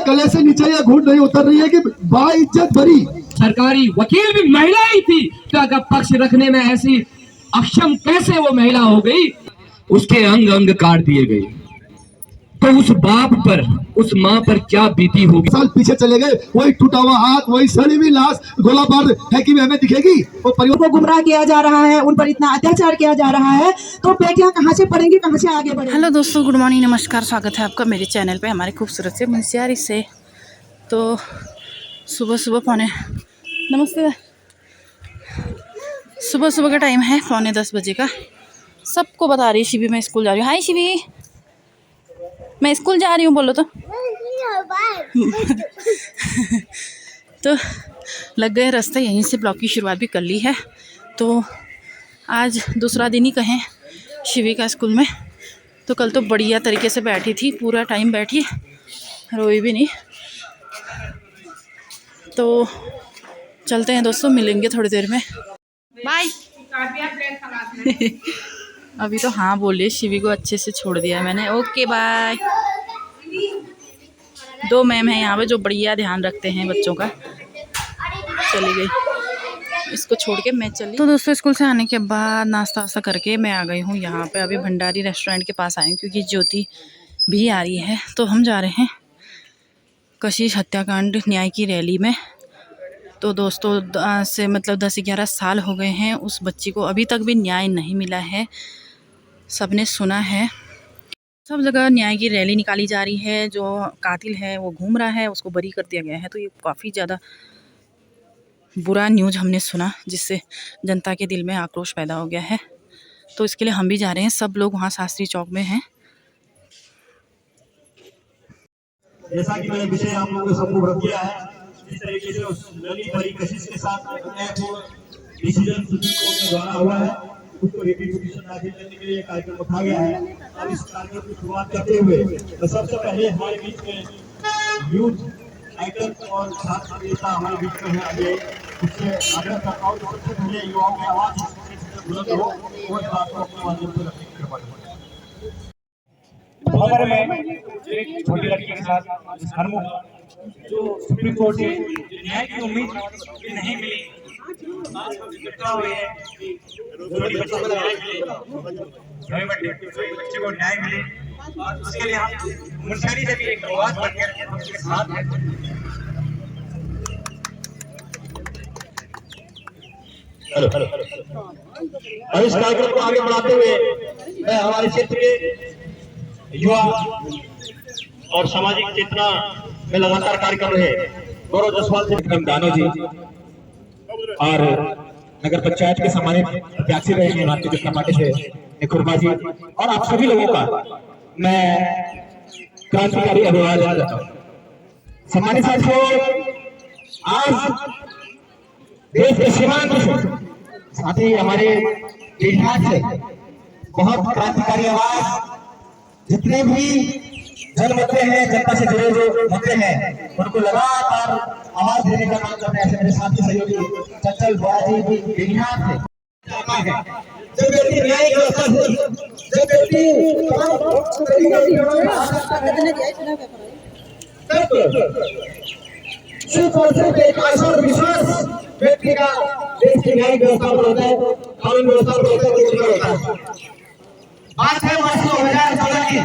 गले से नीचे ये घूट नहीं उतर रही है कि बाइज्जत भरी सरकारी वकील भी महिला ही थी, तो अगर पक्ष रखने में ऐसी अक्षम कैसे वो महिला हो गई? उसके अंग अंग काट दिए गए, तो उस बाप पर, उस माँ पर क्या बीती होगी? साल पीछे चले गए, वही टूटा हुआ हाथ, वही सड़ी हुई लाश, गोला बार है कि हमें दिखेगी? वो परिवार को गुमराह किया जा रहा है, उन पर इतना अत्याचार किया जा रहा है, तो बेटियां कहाँ से पढ़ेंगी, कहाँ से आगे बढ़ेंगी? हेलो दोस्तों, गुड मॉर्निंग, नमस्कार, स्वागत है आपका मेरे चैनल पे, हमारे खूबसूरत से मुंशियारी से। तो सुबह सुबह सुबह का टाइम है 9:45 बजे का। सबको बता रही शिवी मैं स्कूल जा रही हूँ। हाय शिवी, मैं स्कूल जा रही हूँ, बोलो तो। तो लग गए रास्ते, यहीं से ब्लॉग की शुरुआत भी कर ली है। तो आज दूसरा दिन ही कहें शिवी का स्कूल में। तो कल तो बढ़िया तरीके से बैठी थी, पूरा टाइम बैठी, रोई भी नहीं। तो चलते हैं दोस्तों, मिलेंगे थोड़ी देर में, बाय। अभी तो हाँ बोलिए, शिवी को अच्छे से छोड़ दिया मैंने, ओके बाय। 2 मैम हैं यहाँ पे जो बढ़िया ध्यान रखते हैं बच्चों का। चली गई, इसको छोड़ के मैं चली। तो दोस्तों स्कूल से आने के बाद नाश्ता वास्ता करके मैं आ गई हूँ यहाँ पे। अभी भंडारी रेस्टोरेंट के पास आई हूँ क्योंकि ज्योति भी आ रही है। तो हम जा रहे हैं कशिश हत्याकांड न्याय की रैली में। तो दोस्तों से मतलब 10-11 साल हो गए हैं उस बच्ची को, अभी तक भी न्याय नहीं मिला है। सबने सुना है, सब जगह न्याय की रैली निकाली जा रही है। जो कातिल है वो घूम रहा है, उसको बरी कर दिया गया है। तो ये काफ़ी ज़्यादा बुरा न्यूज़ हमने सुना, जिससे जनता के दिल में आक्रोश पैदा हो गया है। तो इसके लिए हम भी जा रहे हैं, सब लोग वहाँ शास्त्री चौक में हैं। जैसा कि मैंने विषय आप लोगों को सबको रख दिया है, जिस तरीके से उस नली भरी कशिश के साथ डिसीजन सुप्रीम कोर्ट के द्वारा हुआ है, उसको रिपीटिशन दाखिल करने के लिए कार्यक्रम उठा गया है। अब इस कार्यक्रम की शुरुआत करते हुए तो सबसे पहले हमारे बीच में यूथ आइकन और छात्र नेता हमारे बीच में है अजय। उससे आग्रह करता हूँ सबसे पहले युवाओं की आवाज बुलंद हो और इस बात को अपने माध्यम से रखने की कृपा करें। खबर में एक छोटी लड़की के साथ हरमुख जो सुप्रीम कोर्ट से न्याय की उम्मीद नहीं मिली, बच्चे को न्याय मिले, और उसके लिए हम मुंशियारी से भी एक आवाज बनकर उसके साथ हैं। और इस कार्यक्रम को आगे बढ़ाते हुए मैं हमारे क्षेत्र के युवा और सामाजिक चेतना में लगातार कार्य कर रहे गौरव जसवाल से दानो जी और नगर पंचायत के सम्मानित प्रत्याशी रहे हैं भारतीय जनता पार्टी से खुरमा जी, और आप सभी लोगों का मैं क्रांतिकारी अभिवादन करता हूँ। सम्मानित साथियों, आज देश के सीमांत से साथ ही हमारे बिहार से बहुत क्रांतिकारी आवाज, जितने भी जन मुद्दे हैं, जनता से जुड़े जो मुद्दे हैं, उनको लगातार आवाज देने का काम कर रहे हैं मेरे साथी सहयोगी चंचल बोरा जी भी बिहार से। जब व्यक्ति न्याय की व्यवस्था से, जब व्यक्ति सिर्फ और सिर्फ एक आशा और विश्वास व्यक्ति का देश की न्याय व्यवस्था पर होता है, कानून व्यवस्था पर होता है। बात है वर्ष 2014 की,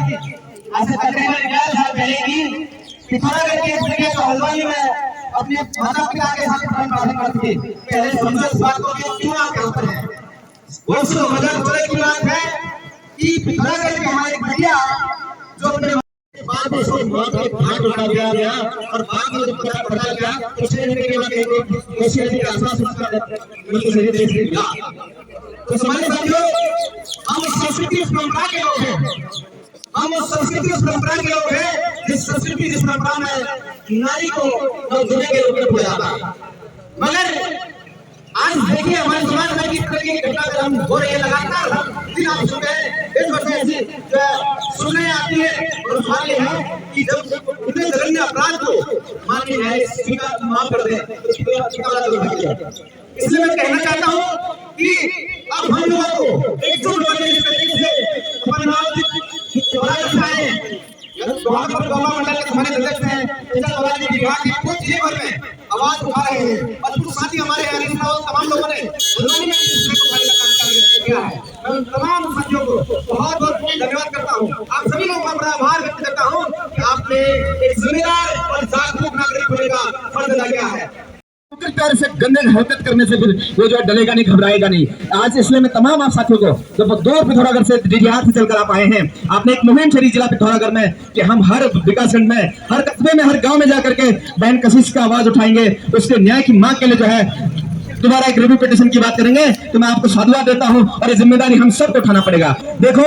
आज से तकरीबन 11 साल पहले की पिथौरागढ़ के जिले के हल्द्वानी में अपने माता पिता के साथ प्रार्थना करती थी। पहले समझो इस बात को कि क्यों आप होते हैं। वर्ष 2014 की बात है कि पिथौरागढ़ के हमारे भैया जो अपने बाद में इसको मौत के घाट उठा दिया गया, और बाद में जब पता पड़ा गया तो शरीर के बाद एक कोशिश की आसपास उसका मतलब शरीर देश में मिला। तो समाज साथियों, हम उस संस्कृति उस परंपरा के लोग हैं, हम उस संस्कृति उस परंपरा के लोग हैं जिस संस्कृति जिस परंपरा में नारी को दुनिया के रूप में पूजा जाता है। मगर आज देखिए हमारे समाज में किस तरह की घटना हम हो रही है, लगातार दिन आप सुन रहे हैं, इस वजह ऐसी सुनने आती है और मांगे है कि जब इतने जघन्य अपराध को माननीय न्याय स्वीकार माफ कर दें तो इसलिए मैं कहना चाहता हूँ कि अब हम लोगों को एकजुट होकर इस तरीके से अपना मंडल के हमारे अध्यक्ष हैं विभाग की कुछ चीजें भर में आवाज उठा रहे हैं और कुछ साथी हमारे तमाम लोगों ने किया है। मैं उन तमाम साथियों को बहुत बहुत धन्यवाद करता हूँ। आप सभी लोगों का बड़ा आभार व्यक्त करता हूँ कि आपने एक जिम्मेदार और जागरूक नागरिक होने का फर्ज अदा किया है। प्यार से गंदे हरकत करने से फिर वो जो है डलेगा नहीं, घबराएगा नहीं। आज इसलिए मैं तमाम आप साथियों को जो दूर पिथौरागढ़ से डिडिहार से चलकर आप आए हैं, आपने एक मुहिम छेड़ी जिला पिथौरागढ़ में कि हम हर विकासखंड में, हर कस्बे में, हर गांव में जाकर के बहन कशिश का आवाज उठाएंगे, उसके न्याय की मांग के लिए जो है दोबारा एक रिव्यू पिटीशन की बात करेंगे। तो मैं आपको साधुवाद देता हूं और ये जिम्मेदारी हम सबको उठाना पड़ेगा। देखो,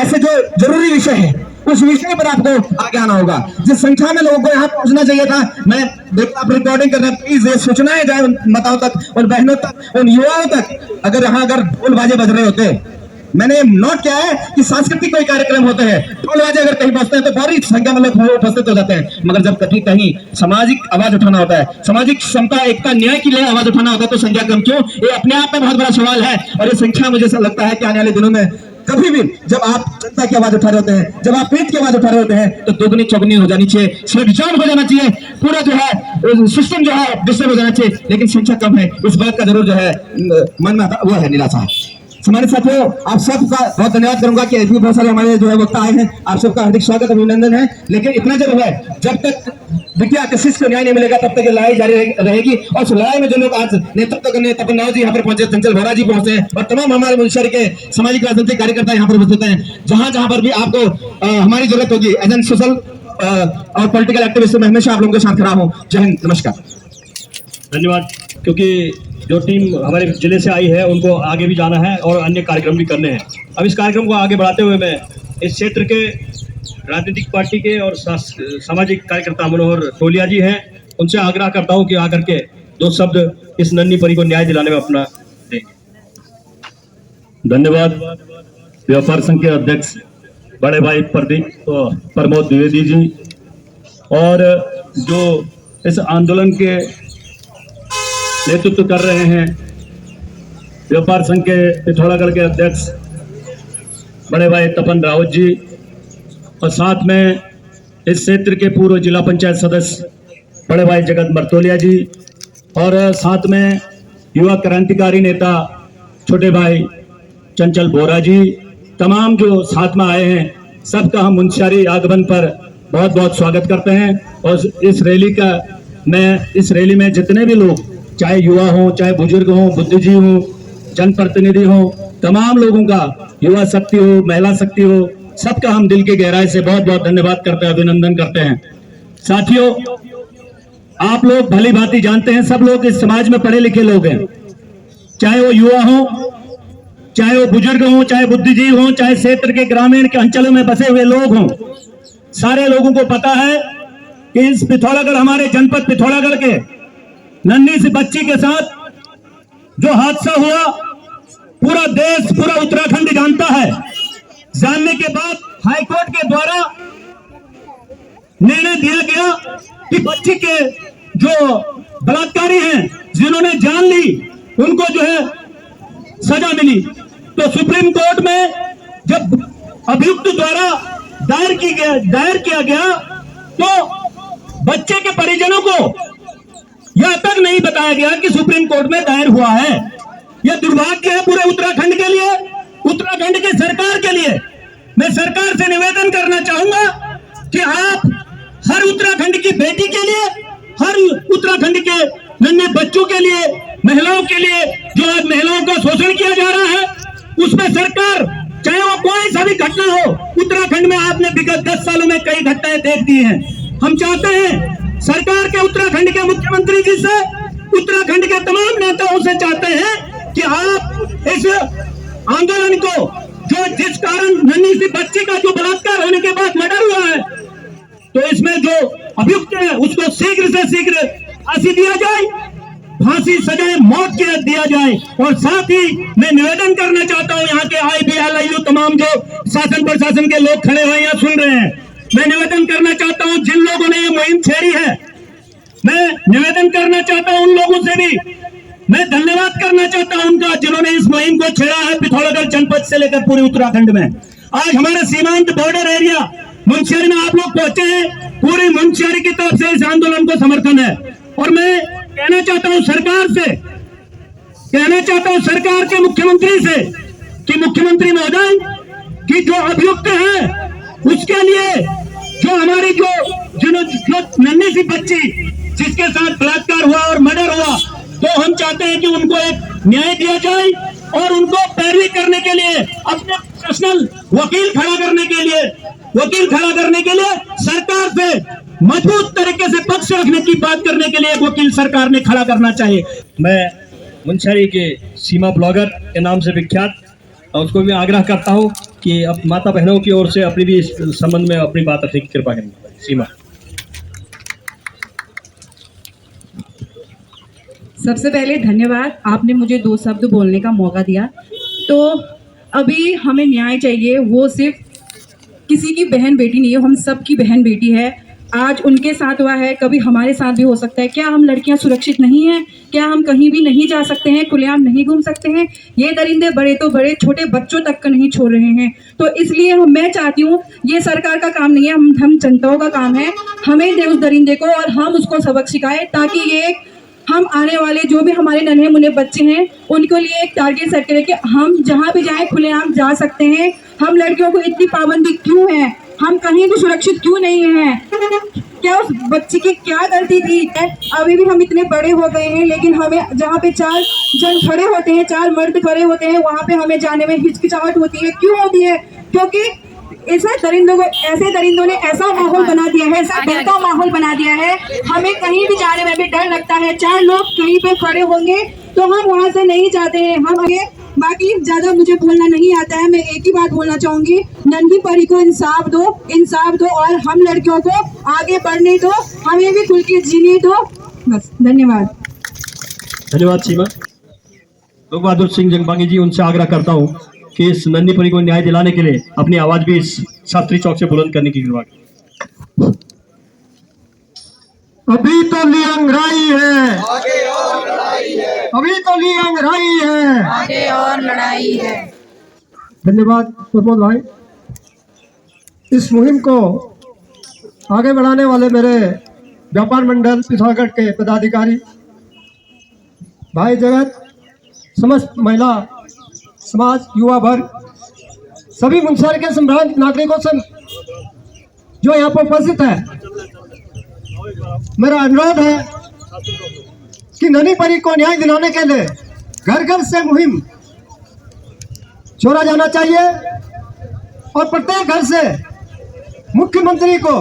ऐसे जो जरूरी विषय है उस विषय पर आपको आगे आना होगा। जिस संख्या में लोगों को यहाँ पहुंचना चाहिए था, मैं आप रिकॉर्डिंग कर रहे हैं, प्लीज ये सूचनाएं जाए उन माताओं तक, उन बहनों तक, उन युवाओं तक। अगर ढोल बाजे बज रहे होते, मैंने नोट किया है कि सांस्कृतिक कोई कार्यक्रम होते हैं, ढोल बाजे अगर कहीं बजते हैं तो बड़ी संख्या में लोग उपस्थित हो जाते हैं, मगर जब कहीं सामाजिक आवाज उठाना होता है, सामाजिक समता, एकता, न्याय के लिए आवाज उठाना होता है, तो संख्या कम क्यों? ये अपने आप में बहुत बड़ा सवाल है। और ये संख्या मुझे ऐसा लगता है कि आने वाले दिनों में कभी भी जब आप जनता की आवाज उठा रहे होते हैं, जब आप पीठ की आवाज उठा रहे होते हैं, तो दोगुनी चौगुनी हो जानी चाहिए, शटडाउन हो जाना चाहिए, पूरा जो है सिस्टम जो है डिस्टर्ब हो जाना चाहिए। लेकिन संख्या कम है, इस बात का जरूर जो है मन में वो है निराशा। हमारे साथियों, आप सबका बहुत धन्यवाद करूंगा कि ऐसे बहुत सारे हमारे जो है वक्ता आए हैं, आप सबका हार्दिक स्वागत, अभिनंदन है। लेकिन इतना जरूर है, जब तक विद्या कशिश को न्याय नहीं मिलेगा तब तक ये लड़ाई जारी रहेगी। और उस लड़ाई में जो लोग आज नेतृत्व करने, तपन राव जी यहाँ पर पहुंचे, चंचल भोरा जी पहुंचे और तमाम हमारे मुंशियारी के सामाजिक राजनीतिक कार्यकर्ता यहाँ पर उपस्थित हैं। जहां जहां पर भी आपको हमारी जरूरत होगी एज एन सोशल और पॉलिटिकल एक्टिविस्ट, मैं हमेशा आप लोगों के साथ खड़ा हूँ। जय हिंद, नमस्कार, धन्यवाद। क्योंकि जो टीम हमारे जिले से आई है उनको आगे भी जाना है और अन्य कार्यक्रम भी करने हैं। अब इस कार्यक्रम को आगे बढ़ाते हुए मैं इस क्षेत्र के राजनीतिक पार्टी के और सामाजिक कार्यकर्ता मनोहर टोलिया जी हैं, उनसे आग्रह करता हूं कि आकर के दो शब्द इस नन्ही परी को न्याय दिलाने में अपना देंगे। धन्यवाद। व्यापार संघ के अध्यक्ष बड़े भाई प्रमोद द्विवेदी जी और जो इस आंदोलन के नेतृत्व कर रहे हैं व्यापार संघ के पिथौरागढ़ के अध्यक्ष बड़े भाई तपन रावत जी और साथ में इस क्षेत्र के पूर्व जिला पंचायत सदस्य बड़े भाई जगत मर्तोलिया जी और साथ में युवा क्रांतिकारी नेता छोटे भाई चंचल बोरा जी, तमाम जो साथ में आए हैं, सबका हम मुंशियारी आगमन पर बहुत बहुत स्वागत करते हैं। और इस रैली में जितने भी लोग, चाहे युवा हो, चाहे बुजुर्ग हो, बुद्धिजीवी हो, जनप्रतिनिधि हो, तमाम लोगों का, युवा शक्ति हो, महिला शक्ति हो, सबका हम दिल की गहराई से बहुत बहुत धन्यवाद करते हैं, अभिनंदन करते हैं। साथियों, आप लोग भली भांति जानते हैं, सब लोग इस समाज में पढ़े लिखे लोग हैं, चाहे वो युवा हो, चाहे वो बुजुर्ग हो, चाहे बुद्धिजीवी हो, चाहे क्षेत्र के ग्रामीण के अंचलों में बसे हुए लोग हों, सारे लोगों को पता है कि इस पिथौरागढ़, हमारे जनपद पिथौरागढ़ के नन्ही सी बच्ची के साथ जो हादसा हुआ, पूरा देश, पूरा उत्तराखंड जानता है। जानने के बाद हाईकोर्ट के द्वारा निर्णय दिया गया कि बच्ची के जो बलात्कारी हैं, जिन्होंने जान ली, उनको जो है सजा मिली। तो सुप्रीम कोर्ट में जब अभियुक्त द्वारा दायर किया गया तो बच्चे के परिजनों को यह तक नहीं बताया गया कि सुप्रीम कोर्ट में दायर हुआ है। यह दुर्भाग्य है पूरे उत्तराखंड के लिए, उत्तराखंड के सरकार के लिए। मैं सरकार से निवेदन करना चाहूंगा कि आप हर उत्तराखंड की बेटी के लिए, हर उत्तराखंड के नन्हे बच्चों के लिए, महिलाओं के लिए, जो आज महिलाओं का शोषण किया जा रहा है, उसमें सरकार, चाहे वो कोई सा भी घटना हो, उत्तराखंड में आपने विगत 10 सालों में कई घटनाएं देख दी हैं। हम चाहते हैं सरकार के, उत्तराखंड के मुख्यमंत्री जी से, उत्तराखंड के तमाम नेताओं से चाहते हैं कि आप इस आंदोलन को, जो जिस कारण नन्ही सी बच्ची का जो बलात्कार होने के बाद मर्डर हुआ है, तो इसमें जो अभियुक्त है उसको शीघ्र से शीघ्र फांसी दिया जाए, फांसी सजाए मौत के दिया जाए। और साथ ही मैं निवेदन करना चाहता हूं, यहाँ के IBLIU तमाम जो शासन प्रशासन के लोग खड़े हुए यहाँ सुन रहे हैं, मैं निवेदन करना चाहता हूं, जिन लोगों ने ये मुहिम छेड़ी है, मैं निवेदन करना चाहता हूं उन लोगों से भी, मैं धन्यवाद करना चाहता हूं उनका, जिन्होंने इस मुहिम को छेड़ा है पिथौरागढ़ जनपद से लेकर पूरे उत्तराखंड में। आज हमारे सीमांत बॉर्डर एरिया मुंशियारी में आप लोग पहुंचे हैं, पूरी मुंशियारी की तरफ से इस आंदोलन को समर्थन है। और मैं कहना चाहता हूं सरकार के मुख्यमंत्री से कि मुख्यमंत्री महोदय कि जो अभियुक्त है उसके लिए जो हमारी जो नन्ही सी बच्ची जिसके साथ बलात्कार हुआ और मर्डर हुआ, तो हम चाहते हैं कि उनको एक न्याय दिया जाए और उनको पैरवी करने के लिए अपने प्रोफेशनल वकील खड़ा करने के लिए सरकार से मजबूत तरीके से पक्ष रखने की बात करने के लिए एक वकील सरकार ने खड़ा करना चाहिए। मैं मुंशियारी के सीमा ब्लॉगर के नाम से विख्यात, और उसको भी आग्रह करता हूं कि अब माता बहनों की ओर से अपनी भी इस संबंध में अपनी बात रखने की कृपा करें। सीमा। सबसे पहले धन्यवाद, आपने मुझे 2 शब्द बोलने का मौका दिया। तो अभी हमें न्याय चाहिए, वो सिर्फ किसी की बहन बेटी नहीं है, हम सब की बहन बेटी है। आज उनके साथ हुआ है, कभी हमारे साथ भी हो सकता है। क्या हम लड़कियां सुरक्षित नहीं हैं? क्या हम कहीं भी नहीं जा सकते हैं, खुलेआम नहीं घूम सकते हैं? ये दरिंदे बड़े तो बड़े, छोटे बच्चों तक का नहीं छोड़ रहे हैं। तो इसलिए मैं चाहती हूँ, ये सरकार का काम नहीं है, हम जनताओं का काम है। हमें दे उस दरिंदे को और हम उसको सबक सिखाएं, ताकि ये हम आने वाले जो भी हमारे नन्हे मुन्ने बच्चे हैं उनके लिए एक टारगेट सेट करें कि हम जहाँ भी जाएं खुलेआम जा सकते हैं। हम लड़कियों को इतनी पाबंदी क्यों है? हम कहीं भी सुरक्षित क्यों नहीं हैं? क्या उस बच्ची की क्या गलती थी? अभी भी हम इतने बड़े हो गए हैं, लेकिन हमें जहाँ पे 4 जन खड़े होते हैं, 4 मर्द खड़े होते हैं, वहाँ पे हमें जाने में हिचकिचाहट होती है। क्यों होती है? क्योंकि ऐसे दरिंदों ने ऐसा माहौल बना दिया है, ऐसा डर का माहौल बना दिया है, हमें कहीं भी जाने में भी डर लगता है। 4 लोग कहीं पे खड़े होंगे तो हम वहाँ से नहीं जाते हैं। हम आगे, बाकी ज्यादा मुझे बोलना नहीं आता है। मैं एक ही बात बोलना चाहूंगी, नन्ही परी को इंसाफ दो और हम लड़कियों को आगे बढ़ने दो, हमें भी खुल के जीने दो। बस, धन्यवाद। धन्यवाद सीमा। लोक बहादुर सिंह जंगबांगी जी, उनसे आग्रह करता हूं कि इस नन्ही परी को न्याय दिलाने के लिए अपनी आवाज भी इस शास्त्री चौक से बुलंद करने की कृपा करें। अभी तो लियांगराई है, अभी तो लियांगराई है, आगे और लड़ाई है। धन्यवाद प्रमोद भाई। इस मुहिम को आगे बढ़ाने वाले मेरे व्यापार मंडल पिथौरागढ़ के पदाधिकारी भाई जगत, समस्त महिला समाज, युवा वर्ग, सभी मुंशियारी के संभ्रांत नागरिकों से जो यहाँ पर उपस्थित है, मेरा अनुरोध है कि नन्ही परी को न्याय दिलाने के लिए घर घर से मुहिम छोड़ा जाना चाहिए और प्रत्येक घर से मुख्यमंत्री को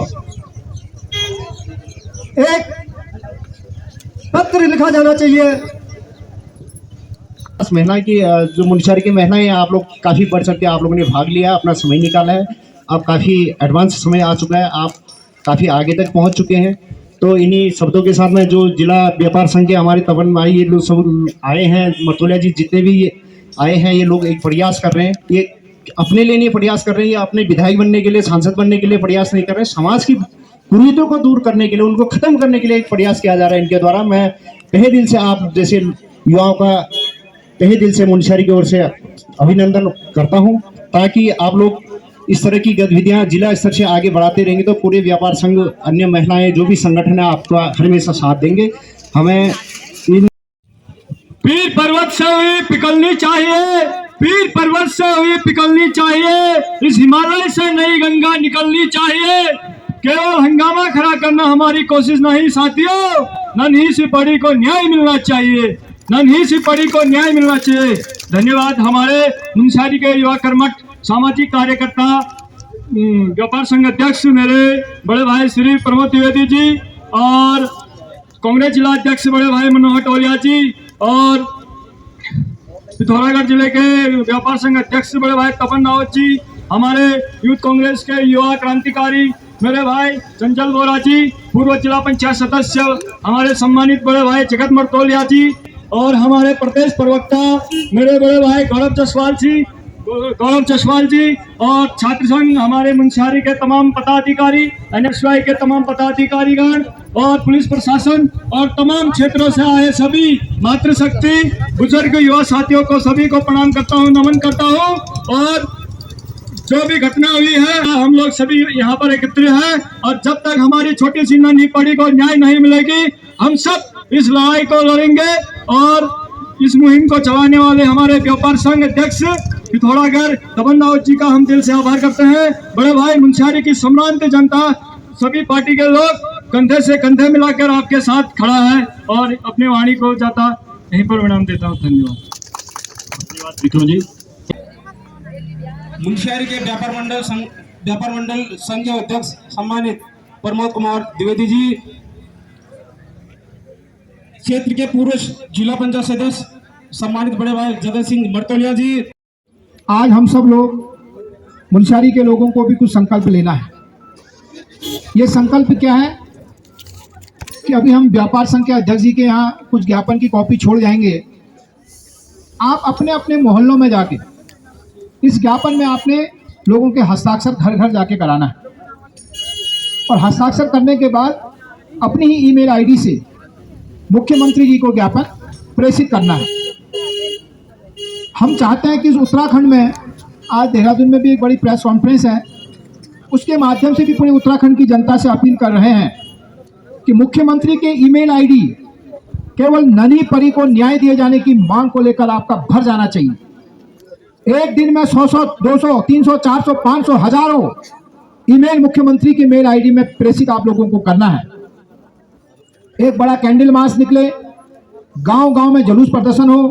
एक पत्र लिखा जाना चाहिए। इस महीना की जो मुंशियारी की महीना है, आप लोग काफ़ी बढ़ चढ़ के आप लोगों ने भाग लिया, अपना समय निकाला है। अब काफ़ी एडवांस समय आ चुका है, आप काफ़ी आगे तक पहुंच चुके हैं। तो इन्हीं शब्दों के साथ में जो जिला व्यापार संघ के हमारे तपन भाई, ये लोग सब आए हैं, मरतोलिया जी जितने भी आए हैं, ये लोग एक प्रयास कर रहे हैं। ये अपने लिए नहीं प्रयास कर रहे हैं, ये अपने विधायक बनने के लिए, सांसद बनने के लिए प्रयास नहीं कर रहे हैं। समाज की कुरीतियों को दूर करने के लिए, उनको खत्म करने के लिए एक प्रयास किया जा रहा है इनके द्वारा। मैं तहे दिल से आप जैसे युवाओं का तहे दिल से मुंशियारी की ओर से अभिनंदन करता हूं, ताकि आप लोग इस तरह की गतिविधियां जिला स्तर से आगे बढ़ाते रहेंगे तो पूरे व्यापार संघ, अन्य महिलाएं, जो भी संगठन है, आपका हमेशा साथ देंगे। हमें पीर पर्वत से हुई पिघलनी चाहिए, पीर पर्वत से हुई पिघलनी चाहिए, इस हिमालय से नई गंगा निकलनी चाहिए। केवल हंगामा खड़ा करना हमारी कोशिश नहीं साथियों, नन्ही सी परी को न्याय मिलना चाहिए, नन्ही सी परी को न्याय मिलना चाहिए। धन्यवाद। हमारे मुंशियारी के युवा कर्मठ, सामाजिक कार्यकर्ता, व्यापार संघ अध्यक्ष मेरे बड़े भाई श्री प्रमोद द्विवेदी जी, और कांग्रेस जिला अध्यक्ष बड़े भाई मनोहर टोलिया जी, और पिथौरागढ़ जिले के व्यापार संघ अध्यक्ष बड़े भाई तपन रावत जी, हमारे यूथ कांग्रेस के युवा क्रांतिकारी मेरे भाई चंचल बोरा जी, पूर्व जिला पंचायत सदस्य हमारे सम्मानित बड़े भाई जगत मरतोलिया जी, और हमारे प्रदेश प्रवक्ता मेरे बड़े भाई गौरव जसवाल जी, और छात्र संघ हमारे मुंशियारी के तमाम पदाधिकारी, NSY के तमाम पदाधिकारीगण, और पुलिस प्रशासन, और तमाम क्षेत्रों से आए सभी मातृशक्ति, बुजुर्ग, युवा साथियों को सभी को प्रणाम करता हूं, नमन करता हूं। और जो भी घटना हुई है हम लोग सभी यहाँ पर एकत्रित हैं और जब तक हमारी छोटी सी नन्ही पड़ी को न्याय नहीं मिलेगी हम सब इस लड़ाई को लड़ेंगे। और इस मुहिम को चलाने वाले हमारे व्यापार संघ अध्यक्ष पिथौरागढ़ तमन्ना जी का हम दिल से आभार करते हैं। बड़े भाई मुंशियारी की सम्मानित जनता सभी पार्टी के लोग कंधे से कंधे मिलाकर आपके साथ खड़ा है और अपनी वाणी को जाता यहीं पर विराम देता हूँ। धन्यवाद विक्रम जी। मुंशियारी के व्यापार मंडल संघ के अध्यक्ष सम्मानित प्रमोद कुमार द्विवेदी जी, क्षेत्र के पूर्व जिला पंचायत सदस्य सम्मानित बड़े भाई जगत सिंह मर्तोलिया जी। आज हम सब लोग मुंशियारी के लोगों को भी कुछ संकल्प लेना है। ये संकल्प क्या है कि अभी हम व्यापार संघ के अध्यक्ष जी के यहाँ कुछ ज्ञापन की कॉपी छोड़ जाएंगे। आप अपने अपने मोहल्लों में जाके इस ज्ञापन में आपने लोगों के हस्ताक्षर घर घर जाके कराना है और हस्ताक्षर करने के बाद अपनी ही ईमेल आईडी से मुख्यमंत्री जी को ज्ञापन प्रेषित करना है। हम चाहते हैं कि इस उत्तराखंड में आज देहरादून में भी एक बड़ी प्रेस कॉन्फ्रेंस है, उसके माध्यम से भी पूरे उत्तराखंड की जनता से अपील कर रहे हैं कि मुख्यमंत्री के ईमेल आईडी केवल नन्ही परी को न्याय दिए जाने की मांग को लेकर आपका भर जाना चाहिए। एक दिन में 100, 200, 300, 400, 500, हजारों ईमेल मुख्यमंत्री की मेल आईडी में प्रेषित आप लोगों को करना है। एक बड़ा कैंडल मार्च निकले, गांव गांव में जुलूस प्रदर्शन हो,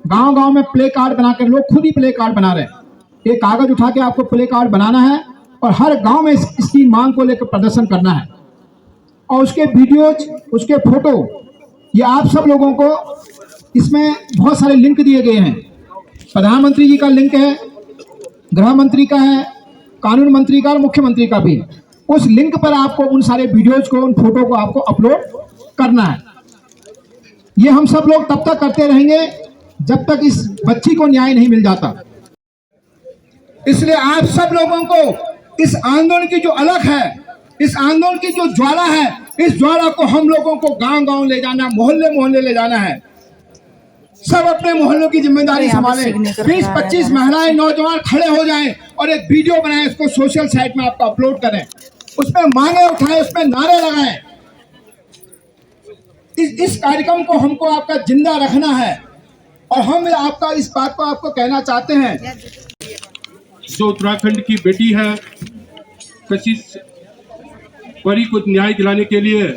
गांव गांव में प्ले कार्ड बनाकर लोग खुद ही प्ले कार्ड बना रहे हैं। एक कागज उठा के आपको प्ले कार्ड बनाना है और हर गांव में इसकी मांग को लेकर प्रदर्शन करना है और उसके वीडियोज, उसके फोटो, ये आप सब लोगों को इसमें बहुत सारे लिंक दिए गए हैं। प्रधानमंत्री जी का लिंक है, गृह मंत्री का है, कानून मंत्री का और मुख्यमंत्री का भी है। उस लिंक पर आपको उन सारे वीडियोज को, उन फोटो को आपको अपलोड करना है। ये हम सब लोग तब तक करते रहेंगे जब तक इस बच्ची को न्याय नहीं मिल जाता। इसलिए आप सब लोगों को इस आंदोलन की जो अलख है, इस आंदोलन की जो ज्वाला है, इस ज्वाला को हम लोगों को गांव गांव ले जाना, मोहल्ले मोहल्ले ले जाना है। सब अपने मोहल्लों की जिम्मेदारी संभालें। 20-25 महिलाएं, नौजवान खड़े हो जाएं और एक वीडियो बनाएं, इसको सोशल साइट में आपको अपलोड करें, उसमें मांगे उठाएं, उसमें नारे लगाएं। इस कार्यक्रम को हमको आपका जिंदा रखना है और हम आपका इस बात को आपको कहना चाहते हैं। जो उत्तराखंड की बेटी है, कशिश परी को न्याय दिलाने के लिए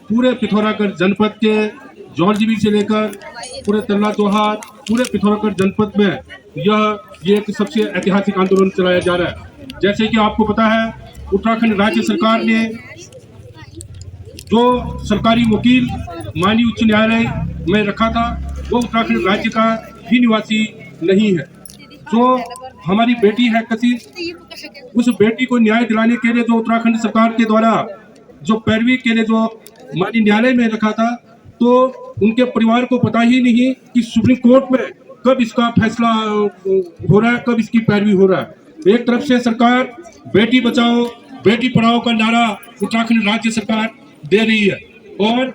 पूरे पिथौरागढ़ जनपद के जौलजीबी से लेकर पूरे तल्ला दोहार, पूरे पिथौरागढ़ जनपद में ये एक सबसे ऐतिहासिक आंदोलन चलाया जा रहा है। जैसे कि आपको पता है, उत्तराखंड राज्य सरकार ने जो सरकारी वकील माननीय उच्च न्यायालय में रखा था, वो उत्तराखंड राज्य का भी निवासी नहीं है। जो हमारी बेटी है कशिश, उस बेटी को न्याय दिलाने के लिए जो उत्तराखंड सरकार के द्वारा जो पैरवी के लिए जो माननीय न्यायालय में रखा था, तो उनके परिवार को पता ही नहीं कि सुप्रीम कोर्ट में कब इसका फैसला हो रहा है, कब इसकी पैरवी हो रहा है। एक तरफ से सरकार बेटी बचाओ बेटी पढ़ाओ का नारा उत्तराखंड राज्य सरकार दे रही है और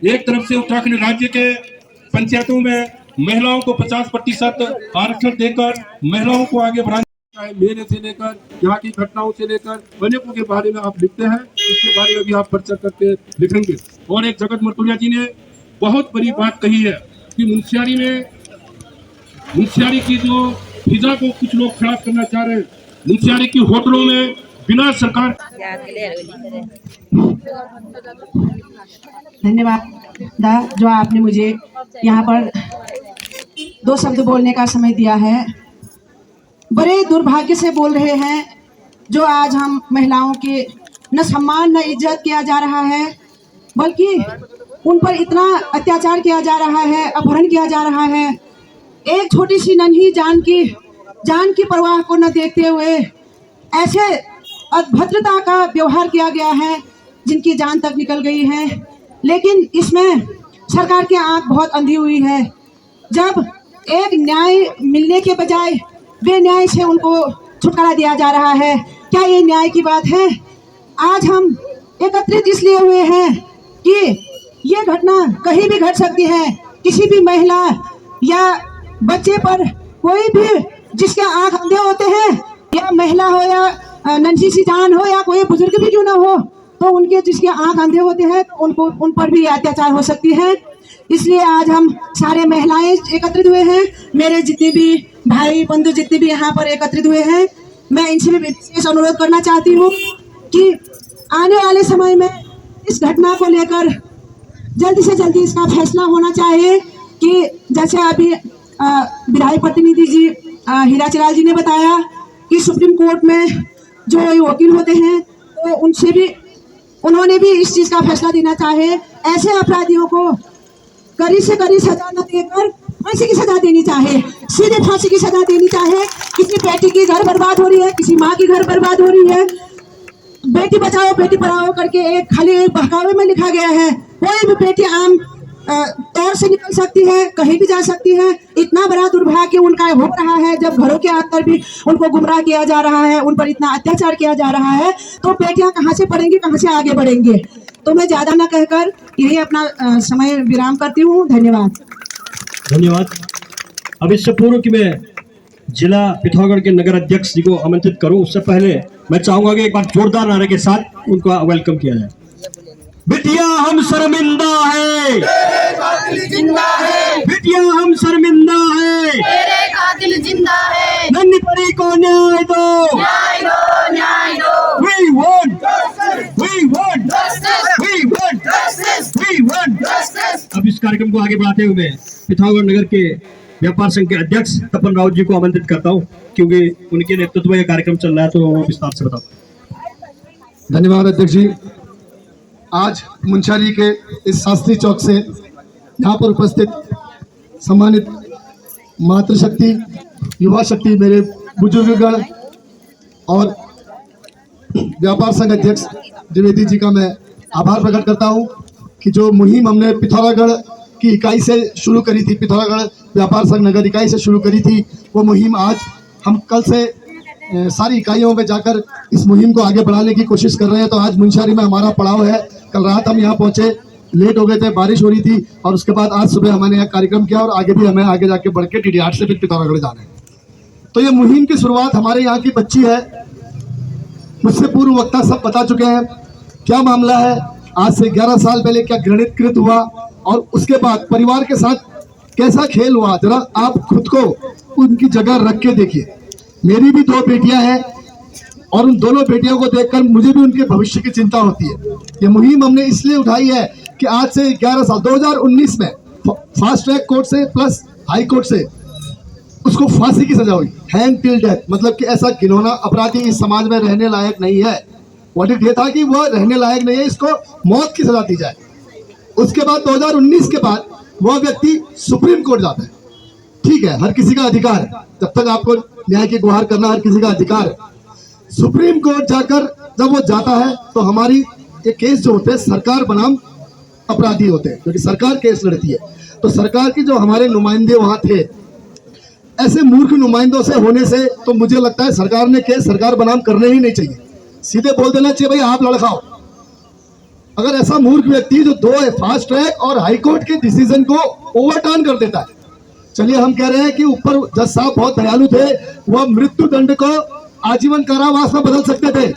एक तरफ से उत्तराखंड राज्य के पंचायतों में महिलाओं को 50% आरक्षण देकर महिलाओं को आगे बढ़ाने, मेले से लेकर यहाँ की घटनाओं से लेकर अनेकों के बारे में आप लिखते हैं, इसके बारे में भी आप परिचय करके लिखेंगे। और एक जगत मर्तोलिया जी ने बहुत बड़ी बात कही है कि मुंशियारी की जो फिजा को कुछ लोग खराब करना चाह रहे हैं। मुंशियारी की होटलों में बिना सरकार। धन्यवाद जो आपने मुझे यहाँ पर 2 शब्द बोलने का समय दिया है। बड़े दुर्भाग्य से बोल रहे हैं जो आज हम महिलाओं के न सम्मान न इज्जत किया जा रहा है, बल्कि उन पर इतना अत्याचार किया जा रहा है, अपहरण किया जा रहा है। एक छोटी सी नन्ही जान की परवाह को न देखते हुए ऐसे अभद्रता का व्यवहार किया गया है जिनकी जान तक निकल गई है। लेकिन इसमें सरकार की आंख बहुत अंधी हुई है। जब एक न्याय मिलने के बजाय बेन्याय से उनको छुटकारा दिया जा रहा है, क्या ये न्याय की बात है? आज हम एकत्रित इसलिए हुए हैं कि ये घटना कहीं भी घट सकती है। किसी भी महिला या बच्चे पर, कोई भी जिसके आंख अंधे होते हैं या महिला हो या नन्ही सी जान हो या कोई बुजुर्ग भी क्यों ना हो, तो उनके जिसके आंख अंधे होते हैं तो उनको उन पर भी अत्याचार हो सकती है। इसलिए आज हम सारे महिलाएं एकत्रित हुए हैं, मेरे जितने भी भाई बंधु जितने भी यहाँ पर एकत्रित हुए हैं, मैं इनसे भी विशेष अनुरोध करना चाहती हूँ कि आने वाले समय में इस घटना को लेकर जल्दी से जल्दी इसका फैसला होना चाहिए कि जैसे अभी विधायक प्रतिनिधि जी हीराचलाल जी ने बताया कि सुप्रीम कोर्ट में जो वकील होते हैं तो उनसे भी उन्होंने भी इस चीज़ का फैसला देना चाहे। ऐसे अपराधियों को कड़ी से कड़ी सजा न देकर फांसी की सजा देनी चाहिए, सीधे फांसी की सजा देनी चाहिए। किसी बेटी की घर बर्बाद हो रही है, किसी माँ की घर बर्बाद हो रही है, बेटी बचाओ बेटी पढ़ाओ करके एक खाली एक बहकावे में लिखा गया है। कोई भी बेटी आम तौर से निकल सकती है, कहीं भी जा सकती है। इतना बड़ा दुर्भाग्य उनका हो रहा है जब घरों के अंदर भी उनको गुमराह किया जा रहा है, उन पर इतना अत्याचार किया जा रहा है, तो बेटियां कहाँ से पढ़ेंगी, कहाँ से आगे बढ़ेंगे। तो मैं ज्यादा ना कहकर यही अपना समय विराम करती हूँ। धन्यवाद। धन्यवाद। अब इससे पूर्व कि मैं जिला पिथौरागढ़ के नगर अध्यक्ष जी को आमंत्रित करूं, उससे पहले मैं चाहूंगा कि एक बार जोरदार नारे के साथ उनका वेलकम किया जाए। बिटिया हम शर्मिंदा है, बिटिया हम शर्मिंदा है, तेरे कातिल जिंदा है, नन्ही परी को न्याय दो, न्याय दो, न्याय दो। We want, we want, we want, we want। अब इस कार्यक्रम को आगे बढ़ाते हुए पिथौरागढ़ नगर के व्यापार संघ के अध्यक्ष तपन राउत जी को आमंत्रित करता हूं, क्योंकि उनके नेतृत्व में यह कार्यक्रम चल रहा है, तो वो विस्तार से बताओ। धन्यवाद अध्यक्ष जी। आज मुंशारी के इस शास्त्री चौक से यहाँ पर उपस्थित सम्मानित मातृशक्ति, युवा शक्ति, मेरे बुजुर्गगण और व्यापार संघ अध्यक्ष द्विवेदी जी का मैं आभार प्रकट करता हूँ कि जो मुहिम हमने पिथौरागढ़ की इकाई से शुरू करी थी, पिथौरागढ़ व्यापार संघ नगर इकाई से शुरू करी थी, वो मुहिम आज हम कल से सारी इकाइयों में जाकर इस मुहिम को आगे बढ़ाने की कोशिश कर रहे हैं। तो आज मुंशारी में हमारा पड़ाव है। कल रात हम यहाँ पहुँचे, लेट हो गए थे, बारिश हो रही थी, और उसके बाद आज सुबह हमने यहाँ कार्यक्रम किया और आगे भी हमें आगे जाके बढ़ के DD 8 से फिर पिथौरागढ़ जाना है। तो ये मुहिम की शुरुआत हमारे यहाँ की बच्ची है। मुझसे पूर्व वक्ता सब बता चुके हैं क्या मामला है। आज से 11 साल पहले क्या घृणित कृत हुआ और उसके बाद परिवार के साथ कैसा खेल हुआ, जरा आप खुद को उनकी जगह रख के देखिए। मेरी भी 2 बेटियां हैं और उन दोनों बेटियों को देखकर मुझे भी उनके भविष्य की चिंता होती है। ये मुहिम हमने इसलिए उठाई है कि आज से 11 साल 2019 में फास्ट ट्रैक कोर्ट से प्लस हाई कोर्ट से उसको फांसी की सजा हुई, हैंग टिल डेथ, मतलब कि ऐसा घिनौना अपराधी इस समाज में रहने लायक नहीं है। वर्डिक्ट ये था कि वह रहने लायक नहीं है, इसको मौत की सजा दी जाए। उसके बाद 2019 के बाद वह व्यक्ति सुप्रीम कोर्ट जाता है। ठीक है, हर किसी का अधिकार है, जब तक आपको न्याय की गुहार करना हर किसी का अधिकार है। सुप्रीम कोर्ट जाकर जब वो जाता है तो हमारी ये केस जो होते हैं सरकार बनाम अपराधी होते हैं, क्योंकि सरकार केस लड़ती है। तो सरकार की जो हमारे नुमाइंदे वहां थे, ऐसे मूर्ख नुमाइंदों से होने से तो मुझे लगता है सरकार ने केस सरकार बनाम करने ही नहीं चाहिए, सीधे बोल देना चाहिए भाई आप लड़खाओ। अगर ऐसा मूर्ख व्यक्ति जो 2 फास्ट ट्रैक और हाई कोर्ट के डिसीजन को ओवरटर्न कर देता है, चलिए हम कह रहे हैं कि ऊपर जज साहब बहुत दयालु थे, वह मृत्यु दंड को आजीवन कारावास में बदल सकते थे,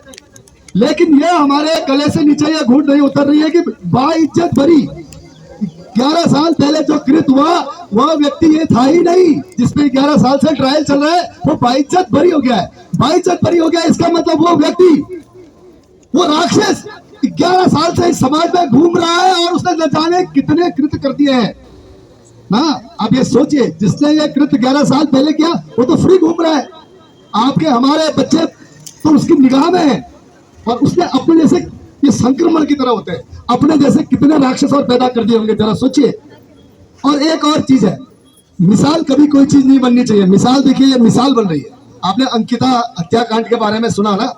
लेकिन यह हमारे गले से नीचे यह घूट नहीं उतर रही है कि बाइज्जत बरी 11 साल पहले जो कृत हुआ वह व्यक्ति ये था ही नहीं, जिसपे 11 साल से ट्रायल चल रहा है, वो बाइज्जत बरी हो गया है। बाइज्जत बरी हो गया इसका मतलब वो व्यक्ति, वो राक्षस 11 साल से इस समाज में घूम रहा है और उसने न जाने कितने कृत कर दिए हैं ना। आप ये सोचिए, जिसने ये कृत 11 साल पहले किया वो तो फ्री घूम रहा है। आपके हमारे बच्चे तो उसकी निगाह में है, और उसने अपने जैसे, ये संक्रमण की तरह होते हैं, अपने जैसे कितने राक्षस और पैदा कर दिए होंगे, जरा सोचिए। और एक और चीज है, मिसाल कभी कोई चीज नहीं बननी चाहिए। मिसाल देखिए, ये मिसाल बन रही है। आपने अंकिता हत्याकांड के बारे में सुना ना,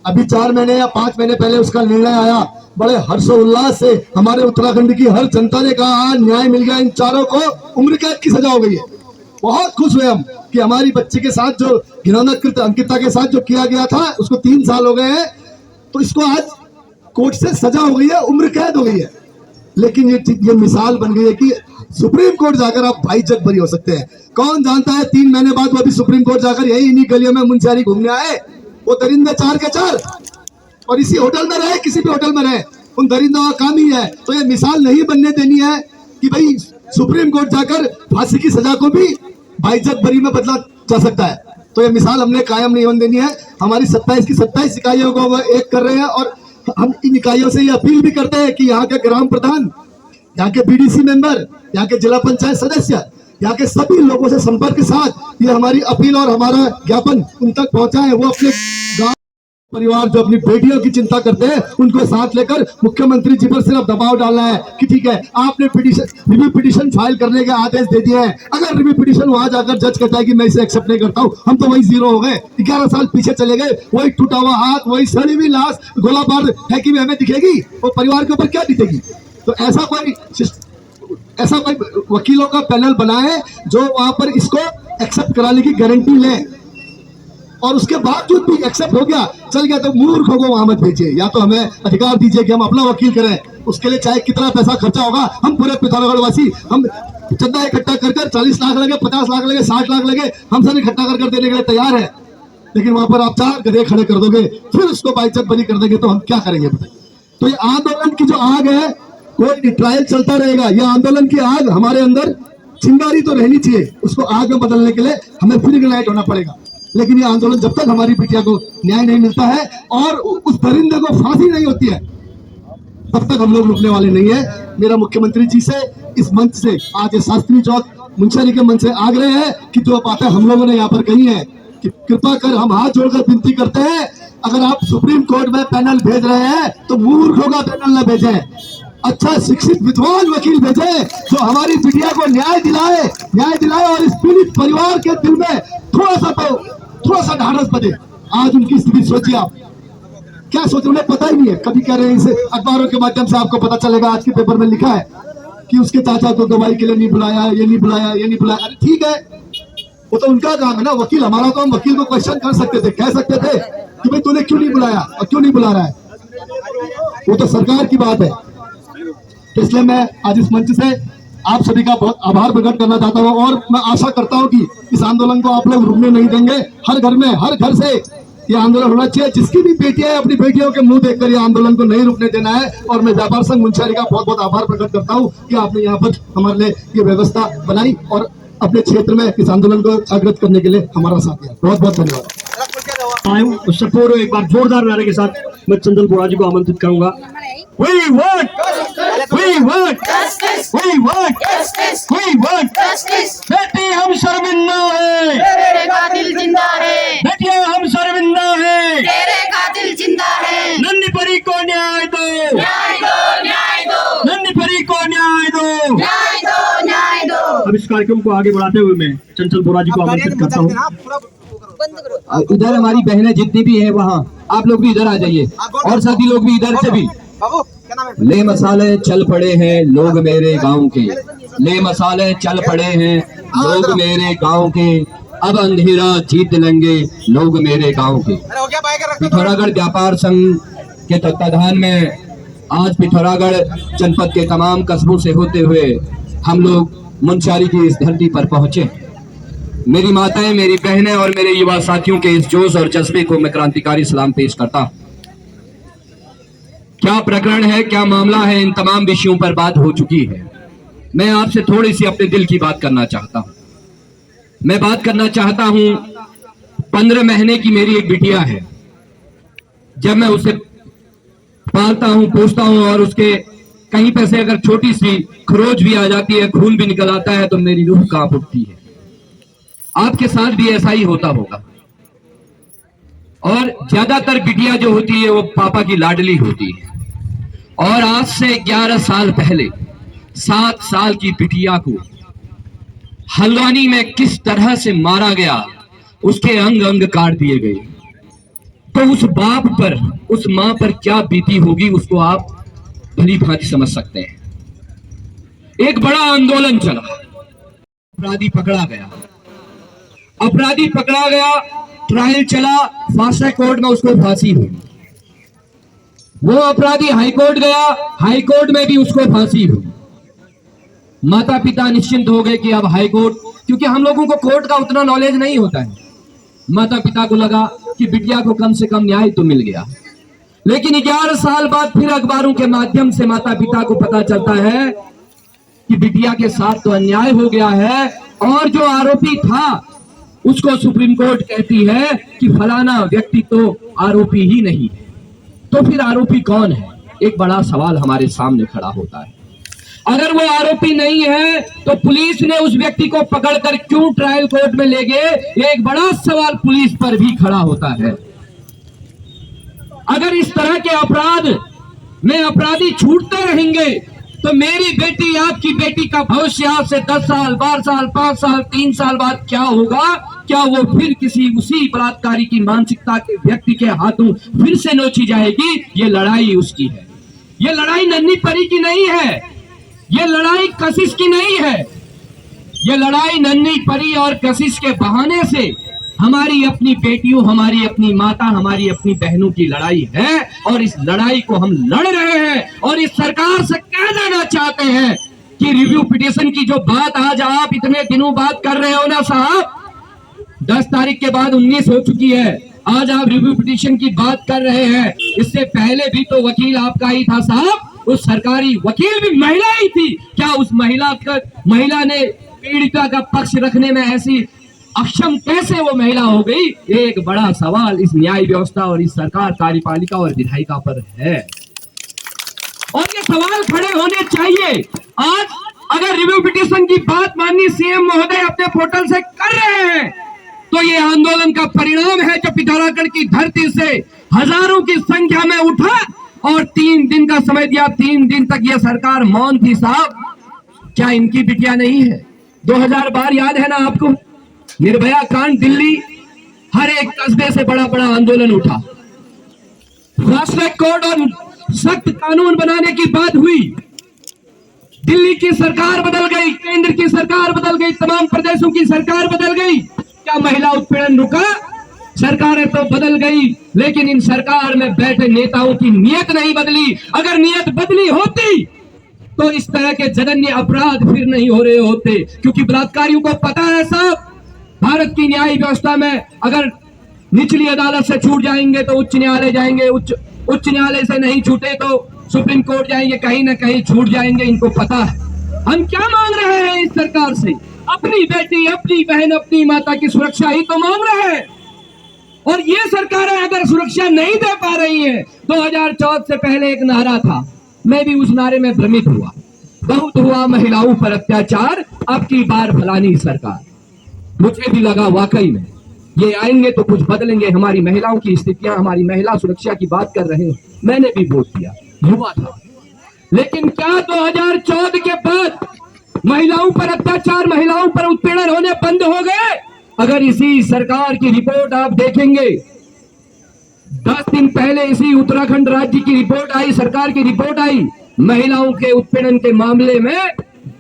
अभी 4 महीने या 5 महीने पहले उसका निर्णय आया, बड़े हर्षोल्लास से हमारे उत्तराखंड की हर जनता ने कहा न्याय मिल गया, इन चारों को उम्र कैद की सजा हो गई है। बहुत खुश हुए हम कि हमारी बच्ची के साथ जो घिनौना कृत्य अंकिता के साथ जो किया गया था, उसको 3 साल हो गए हैं, तो इसको आज कोर्ट से सजा हो गई है, उम्र कैद हो गई है। लेकिन ये मिसाल बन गई है कि सुप्रीम कोर्ट जाकर आप बाइज्जत बरी हो सकते हैं। कौन जानता है 3 महीने बाद वो भी सुप्रीम कोर्ट जाकर यही इन्हीं गलियों में मुंशियारी घूमने आए, वो दरिंदे 4 के 4 और इसी होटल में रहे, किसी भी होटल में रहे, उन दरिंदों का काम ही है। तो ये मिसाल नहीं बनने देनी है कि भाई सुप्रीम कोर्ट जाकर फांसी की सजा को भी बाइज्जत बरी में बदला जा सकता है। तो ये मिसाल हमने कायम नहीं होने देनी है। हमारी 27 की 27 इकाइयों को वो एक कर रहे हैं और हम इन इकाइयों से ये अपील भी करते हैं कि यहाँ के ग्राम प्रधान, यहाँ के बीडीसी मेंबर, यहाँ के जिला पंचायत सदस्य, यहाँ के सभी लोगों से संपर्क के साथ ये हमारी अपील और हमारा ज्ञापन उन तक पहुंचाएं। वो अपने गांव परिवार जो अपनी बेटियों की चिंता करते हैं उनको साथ लेकर मुख्यमंत्री जी पर सिर्फ दबाव डालना है कि ठीक है आपने रिव्यू पिटीशन फाइल करने के आदेश दे दिए हैं। अगर रिव्यू पिटीशन वहां जाकर जज कहता है कि मैं इसे एक्सेप्ट नहीं करता हूं, हम तो वही 0 हो गए, 11 साल पीछे चले गए, वही टूटा हुआ हाथ, वही सड़ी हुई लाश, गोला बार फेंकी हुई हमें दिखेगी, वो परिवार के ऊपर क्या दिखेगी। तो ऐसा कोई वकीलों का पैनल बनाए जो वहां पर इसको एक्सेप्ट कराने की गारंटी ले, और उसके बावजूद भी एक्सेप्ट हो गया, चल गया, तो मूर्खों को वहां मत भेजिए। या तो हमें अधिकार दीजिए कि हम अपना वकील करें, उसके लिए चाहे कितना पैसा खर्चा होगा, हम पूरे पिथौरागढ़ वासी हम चंदा इकट्ठा कर 40 लाख लगे, 50 लाख लगे, 60 लाख लगे, हम सब इकट्ठा कर देने के लिए तैयार है। लेकिन वहां पर आप 4 गधे खड़े कर दोगे, फिर उसको बाइज्जत बरी कर देंगे, तो हम क्या करेंगे बताइए। तो ये आंदोलन की जो आग है, कोई ट्रायल चलता रहेगा। ये आंदोलन की आग हमारे अंदर चिंगारी तो रहनी चाहिए, उसको आग में बदलने के लिए हमें फिर इग्नाइट होना पड़ेगा। लेकिन ये आंदोलन जब तक हमारी बिटिया को न्याय नहीं मिलता है और उस दरिंदे को फांसी नहीं होती है, तब तक हम लोग रुकने वाले नहीं है। मेरा मुख्यमंत्री जी से इस मंच से, आज ये शास्त्री चौक मुंशियारी के मंच से आग्रह है कि जो बातें हम लोगों ने यहाँ पर कही है कि कृपा कर हम हाथ जोड़कर विनती करते हैं, अगर आप सुप्रीम कोर्ट में पैनल भेज रहे हैं तो मूर्खों का पैनल न भेजें, अच्छा शिक्षित विद्वान वकील भेजे जो हमारी बिटिया को न्याय दिलाए और इस पीड़ित परिवार के दिल में थोड़ा सा ढाढ़स बने। आज उनकी स्थिति सोचिए, आप क्या सोचे, उन्हें पता ही नहीं है। कभी कह रहे हैं इसे अखबारों के माध्यम से आपको पता चलेगा, आज के पेपर में लिखा है कि उसके चाचा को दवाई के लिए नहीं बुलाया, ये नहीं बुलाया। अरे ठीक है, वो तो उनका काम है ना, वकील हमारा तो, हम वकील को क्वेश्चन कर सकते थे, कह सकते थे कि भाई तूने क्यों नहीं बुलाया और क्यों नहीं बुला रहा है, वो तो सरकार की बात है। तो इसलिए मैं आज इस मंच से आप सभी का बहुत आभार प्रकट करना चाहता हूं और मैं आशा करता हूं कि इस आंदोलन को आप लोग रुकने नहीं देंगे। हर घर में, हर घर से ये आंदोलन होना चाहिए। जिसकी भी बेटियां हैं, अपनी बेटियों के मुंह देखकर ये आंदोलन को नहीं रुकने देना है। और मैं व्यापार संघ मुंशियारी का बहुत बहुत आभार प्रकट करता हूं कि आपने यहाँ पर हमारे लिए ये व्यवस्था बनाई और अपने क्षेत्र में इस आंदोलन को जागृत करने के लिए हमारा साथ दिया। बहुत बहुत धन्यवाद। उससे पूर्व एक बार जोरदार नारे के साथ मैं चंचल बोरा जी को आमंत्रित करूंगा। We want justice. बेटी हम शर्मिंदा है, तेरे कातिल जिंदा है, बेटियां हम शर्मिंदा है, तेरे कातिल जिंदा है, नन्ही परी को न्याय दो, न्याय दो, नन्ही परी को न्याय दो। न्याय दो। अब इस कार्यक्रम को आगे बढ़ाते हुए मैं चंचल बोरा जी को आमंत्रित करता हूँ। इधर हमारी बहनें जितनी भी हैं वहाँ आप लोग भी इधर आ जाइए और सभी लोग भी इधर से भी। ले मसाले चल पड़े हैं लोग मेरे गांव के, ले मसाले चल पड़े हैं लोग मेरे गांव के, अब अंधेरा जीत लेंगे लोग मेरे गांव के। पिथौरागढ़ व्यापार संघ के तत्वाधान में आज पिथौरागढ़ जनपद के तमाम कस्बों से होते हुए हम लोग मुंशियारी की इस धरती पर पहुंचे। मेरी माताएं, मेरी बहनें और मेरे युवा साथियों के इस जोश और जज्बे को मैं क्रांतिकारी सलाम पेश करता हूं। क्या प्रकरण है, क्या मामला है, इन तमाम विषयों पर बात हो चुकी है। मैं आपसे थोड़ी सी अपने दिल की बात करना चाहता हूं। मैं बात करना चाहता हूं, 15 महीने की मेरी एक बिटिया है। जब मैं उसे पालता हूं, पोसता हूं और उसके कहीं पे से अगर छोटी सी खरोच भी आ जाती है, खून भी निकल आता है, तो मेरी रूह कांप उठती है। आपके साथ भी ऐसा ही होता होगा। और ज्यादातर बिटिया जो होती है वो पापा की लाडली होती है। और आज से 11 साल पहले 7 साल की बिटिया को हल्द्वानी में किस तरह से मारा गया, उसके अंग अंग काट दिए गए, तो उस बाप पर, उस मां पर क्या बीती होगी उसको आप भली भांति समझ सकते हैं। एक बड़ा आंदोलन चला, अपराधी पकड़ा गया, ट्रायल चला, फास्ट ट्रैक कोर्ट में उसको फांसी हुई। वो अपराधी हाईकोर्ट गया, हाईकोर्ट में भी उसको फांसी हुई। माता पिता निश्चिंत हो गए कि अब हाईकोर्ट, क्योंकि हम लोगों को कोर्ट का उतना नॉलेज नहीं होता है, माता पिता को लगा कि बिटिया को कम से कम न्याय तो मिल गया। लेकिन 11 साल बाद फिर अखबारों के माध्यम से माता पिता को पता चलता है कि बिटिया के साथ तो अन्याय हो गया है, और जो आरोपी था उसको सुप्रीम कोर्ट कहती है कि फलाना व्यक्ति तो आरोपी ही नहीं है। तो फिर आरोपी कौन है? एक बड़ा सवाल हमारे सामने खड़ा होता है। अगर वो आरोपी नहीं है तो पुलिस ने उस व्यक्ति को पकड़कर क्यों ट्रायल कोर्ट में ले गए? एक बड़ा सवाल पुलिस पर भी खड़ा होता है। अगर इस तरह के अपराध में अपराधी छूटते रहेंगे तो मेरी बेटी, आपकी बेटी का भविष्य आज से 10 साल, 12 साल, 5 साल, 3 साल बाद क्या होगा? क्या वो फिर किसी उसी बलात्कारी की मानसिकता के व्यक्ति के हाथों फिर से नोची जाएगी? ये लड़ाई उसकी है। ये लड़ाई नन्ही परी की नहीं है, ये लड़ाई कशिश की नहीं है। ये लड़ाई नन्ही परी और कशिश के बहाने से हमारी अपनी बेटियों, हमारी अपनी माता, हमारी अपनी बहनों की लड़ाई है, और इस लड़ाई को हम लड़ रहे हैं। और इस सरकार से कह देना चाहते हैं कि रिव्यू पिटीशन की जो बात आज आप इतने दिनों बाद कर रहे हो ना साहब, 10 तारीख के बाद 19 हो चुकी है, आज आप रिव्यू पिटीशन की बात कर रहे हैं। इससे पहले भी तो वकील आपका ही था साहब, उस सरकारी वकील भी महिला ही थी। क्या उस महिला ने पीड़िता का पक्ष रखने में ऐसी अक्षम कैसे वो महिला हो गई? एक बड़ा सवाल इस न्याय व्यवस्था और इस सरकार, कार्यपालिका और विधायिका पर है, और ये सवाल खड़े होने चाहिए। आज अगर रिव्यू पिटीशन की बात माननीय सीएम महोदय अपने पोर्टल से कर रहे हैं तो ये आंदोलन का परिणाम है जो पिथौरागढ़ की धरती से हजारों की संख्या में उठा और 3 दिन का समय दिया। 3 दिन तक ये सरकार मौन थी साहब। क्या इनकी बिटिया नहीं है? 2012 याद है ना आपको? निर्भया कांड, दिल्ली, हर एक कस्बे से बड़ा बड़ा आंदोलन उठा, फास्ट ट्रैक कोर्ट और सख्त कानून बनाने की बात हुई। दिल्ली की सरकार बदल गई, केंद्र की सरकार बदल गई, तमाम प्रदेशों की सरकार बदल गई। क्या महिला उत्पीड़न रुका? सरकारें तो बदल गई, लेकिन इन सरकार में बैठे नेताओं की नीयत नहीं बदली। अगर नीयत बदली होती तो इस तरह के जघन्य अपराध फिर नहीं हो रहे होते, क्योंकि बलात्कारियों को पता है साहब, भारत की न्याय व्यवस्था में अगर निचली अदालत से छूट जाएंगे तो उच्च न्यायालय जाएंगे, उच्च न्यायालय से नहीं छूटे तो सुप्रीम कोर्ट जाएंगे, कहीं ना कहीं छूट जाएंगे। इनको पता है। हम क्या मांग रहे हैं इस सरकार से? अपनी बेटी, अपनी बहन, अपनी माता की सुरक्षा ही तो मांग रहे हैं। और ये सरकारें अगर सुरक्षा नहीं दे पा रही हैं, 2014 से पहले एक नारा था, मैं भी उस नारे में भ्रमित हुआ, बहुत हुआ महिलाओं पर अत्याचार, अब की बार फलानी सरकार। मुझे भी लगा वाकई में ये आएंगे तो कुछ बदलेंगे, हमारी महिलाओं की स्थितियां, हमारी महिला सुरक्षा की बात कर रहे हैं। मैंने भी वोट दिया, हुआ था। लेकिन क्या 2014 के बाद महिलाओं पर अत्याचार, महिलाओं पर उत्पीड़न होने बंद हो गए? अगर इसी सरकार की रिपोर्ट आप देखेंगे, 10 दिन पहले इसी उत्तराखंड राज्य की रिपोर्ट आई, सरकार की रिपोर्ट आई, महिलाओं के उत्पीड़न के मामले में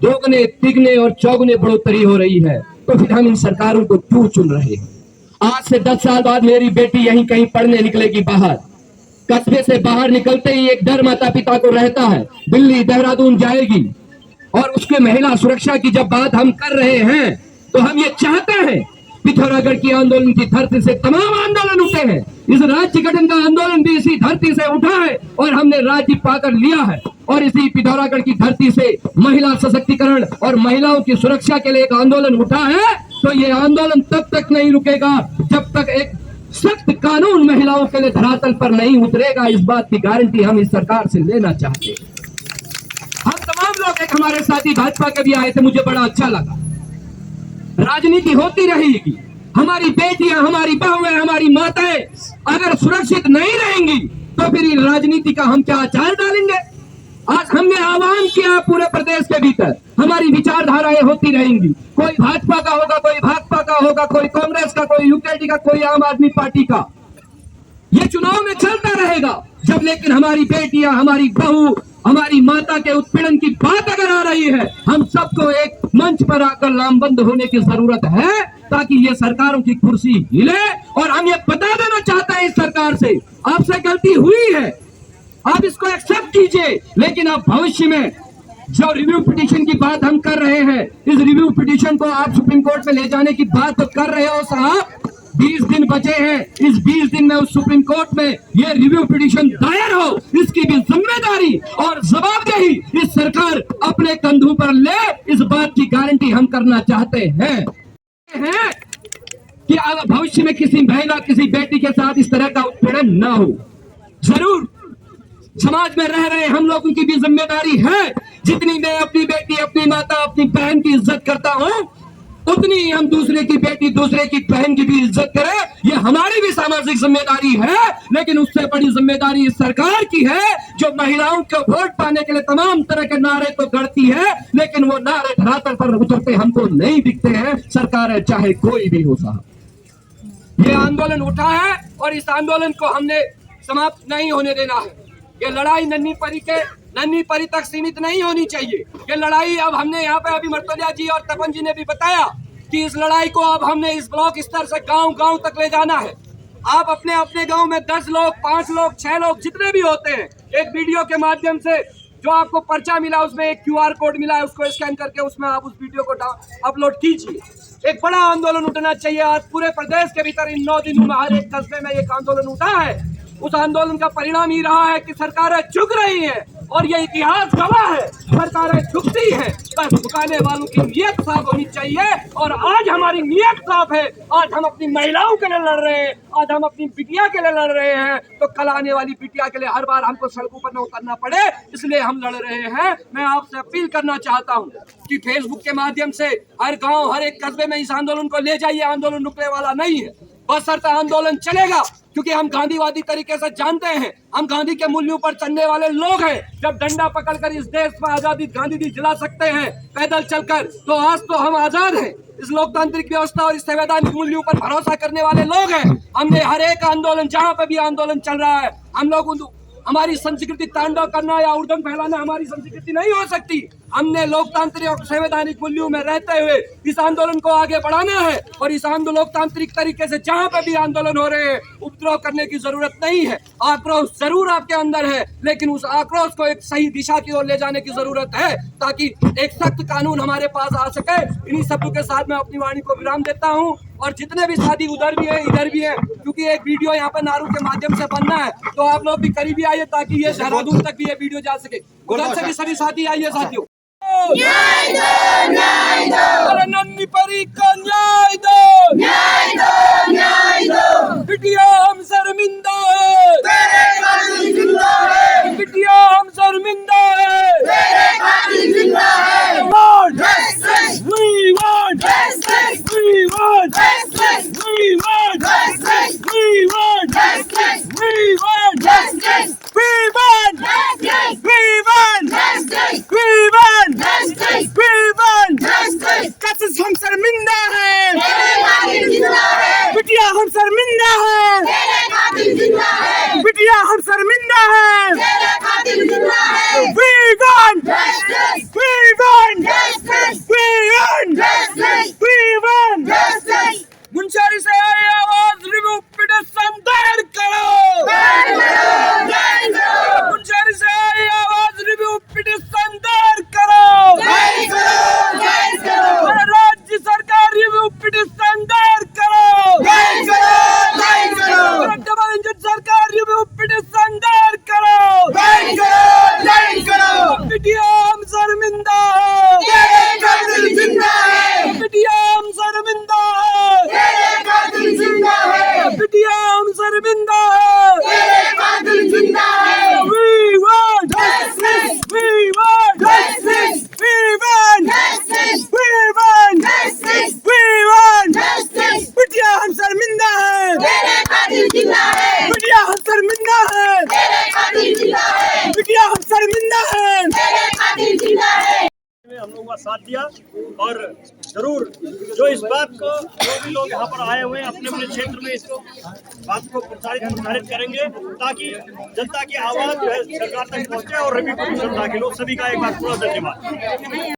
दोगुने, तिगने और चौगुने बढ़ोतरी हो रही है। तो फिर हम इन सरकारों को क्यों चुन रहे हैं? आज से 10 साल बाद मेरी बेटी यहीं कहीं पढ़ने निकलेगी बाहर, कस्बे से बाहर निकलते ही एक डर माता पिता को रहता है, दिल्ली, देहरादून जाएगी। और उसके महिला सुरक्षा की जब बात हम कर रहे हैं तो हम ये चाहते हैं, पिथौरागढ़ की आंदोलन की धरती से तमाम आंदोलन उठे हैं, इस राज्य गठन का आंदोलन भी इसी धरती से उठा है और हमने राज्य पाकर लिया है। और इसी पिथौरागढ़ की धरती से महिला सशक्तिकरण और महिलाओं की सुरक्षा के लिए एक आंदोलन उठा है। तो ये आंदोलन तब तक नहीं रुकेगा जब तक एक सख्त कानून महिलाओं के लिए धरातल पर नहीं उतरेगा। इस बात की गारंटी हम इस सरकार से लेना चाहते हैं। हम तमाम लोग, एक हमारे साथी भाजपा के भी आए थे, मुझे बड़ा अच्छा लगा। राजनीति होती रहेगी, हमारी बेटियां, हमारी बहुएं, हमारी माताएं अगर सुरक्षित नहीं रहेंगी तो फिर राजनीति का हम क्या आचार डालेंगे? आज हमने आह्वान किया पूरे प्रदेश के भीतर, हमारी विचारधाराएं होती रहेंगी, कोई भाजपा का होगा, कोई भाकपा का होगा, कोई कांग्रेस का, कोई यूकेडी का, कोई आम आदमी पार्टी का। ये चुनाव में चलता रहेगा जब, लेकिन हमारी बेटियां, हमारी बहू, हमारी माता के उत्पीड़न की बात अगर आ रही है, हम सबको एक मंच पर आकर लामबंद होने की जरूरत है ताकि ये सरकारों की कुर्सी हिले। और हम ये बता देना चाहते हैं इस सरकार से, आपसे गलती हुई है, आप इसको एक्सेप्ट कीजिए, लेकिन आप भविष्य में जो रिव्यू पिटीशन की बात हम कर रहे हैं, इस रिव्यू पिटीशन को आप सुप्रीम कोर्ट में ले जाने की बात तो कर रहे हो साहब, 20 दिन बचे हैं, इस 20 दिन में उस सुप्रीम कोर्ट में ये रिव्यू पिटीशन दायर हो, इसकी भी जिम्मेदारी और जवाबदेही इस सरकार अपने कंधों पर ले, इस बात की गारंटी हम करना चाहते हैं कि अगर भविष्य में किसी महिला, किसी बेटी के साथ इस तरह का उत्पीड़न ना हो। जरूर समाज में रह रहे हम लोगों की भी जिम्मेदारी है, जितनी मैं अपनी बेटी, अपनी माता, अपनी बहन की इज्जत करता हूं, उतनी ही हम दूसरे की बेटी, दूसरे की बहन की भी इज्जत करें, ये हमारी भी सामाजिक जिम्मेदारी है। लेकिन उससे बड़ी जिम्मेदारी इस सरकार की है, जो महिलाओं को वोट पाने के लिए तमाम तरह के नारे तो गढ़ती है, लेकिन वो नारे धरातल पर उतरते हमको नहीं दिखते हैं। सरकार है चाहे कोई भी हो साहब, ये आंदोलन उठा है और इस आंदोलन को हमने समाप्त नहीं होने देना है। ये लड़ाई नन्ही परी तक सीमित नहीं होनी चाहिए। ये लड़ाई अब हमने यहाँ पे अभी मर्तोलिया जी और तपन जी ने भी बताया कि इस लड़ाई को अब हमने इस ब्लॉक स्तर से गांव तक ले जाना है। आप अपने अपने गांव में 10 लोग, 5 लोग, 6 लोग, जितने भी होते हैं, एक वीडियो के माध्यम से जो आपको पर्चा मिला, उसमें एक QR कोड मिला है, उसको स्कैन करके उसमें आप उस वीडियो को अपलोड कीजिए। एक बड़ा आंदोलन उठना चाहिए। आज पूरे प्रदेश के भीतर इन 9 दिनों में हर एक कस्बे में एक आंदोलन उठा है। उस आंदोलन का परिणाम ही रहा है कि सरकारें झुक रही हैं, और ये इतिहास गवाह है, सरकारें झुकती हैं। बस झुकाने वालों की नीयत साफ होनी चाहिए, और आज हमारी नीयत साफ है। आज हम अपनी महिलाओं के लिए लड़ रहे हैं, आज हम अपनी बिटिया के लिए लड़ रहे हैं, तो कल आने वाली बिटिया के लिए हर बार हमको सड़कों पर न उतरना पड़े, इसलिए हम लड़ रहे हैं। मैं आपसे अपील करना चाहता हूँ कि फेसबुक के माध्यम से हर गाँव, हर एक कस्बे में इस आंदोलन को ले जाइए। आंदोलन रुकने वाला नहीं है, बशर्ते आंदोलन चलेगा, क्योंकि हम गांधीवादी तरीके से जानते हैं, हम गांधी के मूल्यों पर चलने वाले लोग हैं। जब डंडा पकड़कर इस देश में आजादी गांधी जी जिला सकते हैं पैदल चलकर, तो आज तो हम आजाद हैं। इस लोकतांत्रिक व्यवस्था और इस संवैधानिक मूल्यों पर भरोसा करने वाले लोग हैं। हमने हर एक आंदोलन, जहां पर भी आंदोलन चल रहा है, हम लोग, हमारी संस्कृति तांडव करना या उर्दम फैलाना हमारी संस्कृति नहीं हो सकती। हमने लोकतांत्रिक और संवैधानिक मूल्यों में रहते हुए इस आंदोलन को आगे बढ़ाना है, और इस लोकतांत्रिक तरीके से जहां पे भी आंदोलन हो रहे हैं, उपद्रव करने की जरूरत नहीं है। आक्रोश जरूर आपके अंदर है, लेकिन उस आक्रोश को एक सही दिशा की ओर ले जाने की जरूरत है, ताकि एक सख्त कानून हमारे पास आ सके। इन्हीं शब्दों के साथ मैं अपनी वाणी को विराम देता हूँ, और जितने भी साथी उधर भी है, इधर भी है, क्योंकि एक वीडियो यहाँ पे नारू के माध्यम से बनना है, तो आप लोग भी करीबी आइए ताकि ये देहरादून तक भी ये वीडियो जा सके। उधर से भी सभी साथी आइए। साथियों, न्याय दो, न्याय दो, अरे नन्ही परी को न्याय दो, न्याय दो, न्याय दो। बिटिया हम शर्मिंदा है, तेरे कातिल जिंदा है, बिटिया हम शर्मिंदा है, तेरे कातिल जिंदा है। We want justice, we want justice, we want justice, we want justice, we want justice, we want justice, we want justice, we want justice, we want justice। कशिश हम शर्मिंदा है, तेरे कातिल जिंदा है, बिटिया हम शर्मिंदा है, तेरे कातिल जिंदा है, बिटिया हम शर्मिंदा है, तेरे कातिल जिंदा है। We want justice, we want justice, we want justice, we want justice। Munsiyari से आई आवाज, रिव्यू पिटीशन दायर करो, मुंशियारी से आई आवाज, रिव्यू पिटीशन दायर करो, राज्य सरकार रिव्यू पिटीशन दायर करो, डबल इंजन सरकार रिव्यू पिटीशन दायर करो। बिटिया हम शर्मिंदा है, तेरे कातिल जिंदा है, बिटिया हम शर्मिंदा है, तेरे कातिल जिंदा है, बिटिया हम शर्मिंदा है, तेरे कातिल जिंदा है। We want justice, we want justice, we want justice, we want justice, we want justice। बिटिया हम शर्मिंदा है, तेरे कातिल जिंदा है, बिटिया हम शर्मिंदा है, तेरे कातिल जिंदा है, बिटिया हम शर्मिंदा है, तेरे कातिल जिंदा है। हम लोगों का साथ दिया, और जरूर जो इस बात को, जो भी लोग यहाँ पर आए हुए हैं अपने अपने क्षेत्र में इसको बात को प्रसारित करेंगे, ताकि जनता की आवाज जो है सरकार तक पहुँचे और रिव्यू पिटीशन दाखिल हो। सभी का एक बार पूरा धन्यवाद।